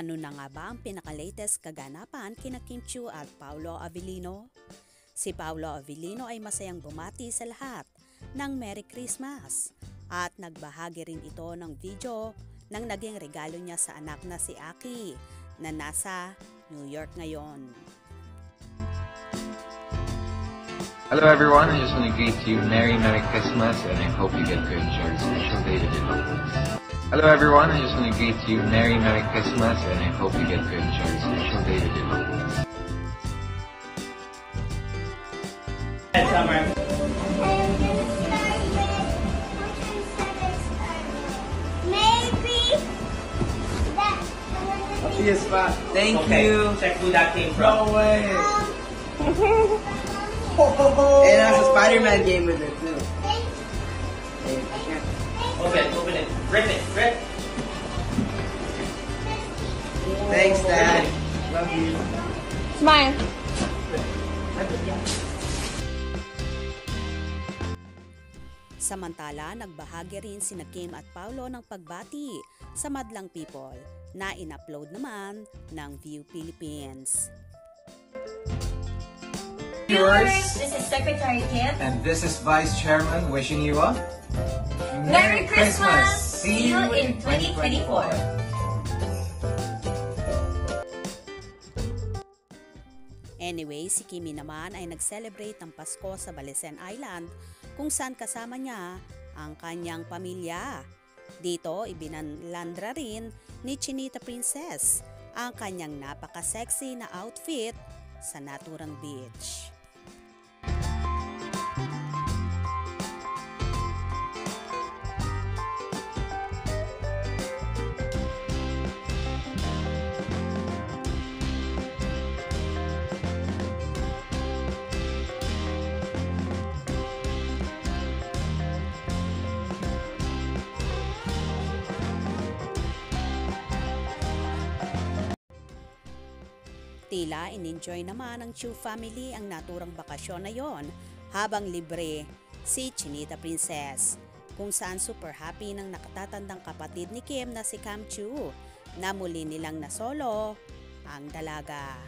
Ano na nga ba ang pinaka-latest kaganapan kina Kim Chiu at Paolo Avellino? Si Paolo Avellino ay masayang bumati sa lahat ng Merry Christmas at nagbahagi rin ito ng video ng naging regalo niya sa anak na si Aki na nasa New York ngayon. Hello everyone, I just want to greet you Merry Christmas and I hope you get to enjoy the special day today. Hello everyone, I just want to greet you Merry Christmas and I hope you get to enjoy the special day today. Summer. PS5. Thank Okay, you. check who that came from. No way. And it has a Spider-Man game with it too. Open it. Rip it. Rip. Thanks, Dad. Love you. Smile. Samantala, nagbahagi rin sina Kim at Paolo ng pagbati sa madlang people na in-upload naman ng View Philippines. Viewers, this is Secretary Kim. And this is Vice Chairman wishing you a Merry Christmas! See you in 2024. Anyway, si Kimi naman ay nag-celebrate ng Pasko sa Balesin Island kung saan kasama niya ang kanyang pamilya. Dito, ibinalandra rin ni Chinita Princess ang kanyang napaka-sexy na outfit sa naturang beach. Tila in-enjoy naman ng Chiu family ang naturang bakasyon na yon habang libre si Chinita Princess, kung saan super happy ng nakatatandang kapatid ni Kim na si Cam Chiu na muli nilang nasolo ang dalaga.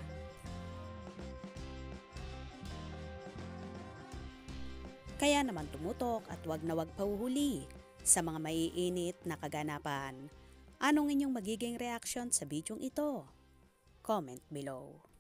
Kaya naman tumutok at wag na wag pahuhuli sa mga maiinit na kaganapan. Anong inyong magiging reaction sa bidyong ito? Comment below.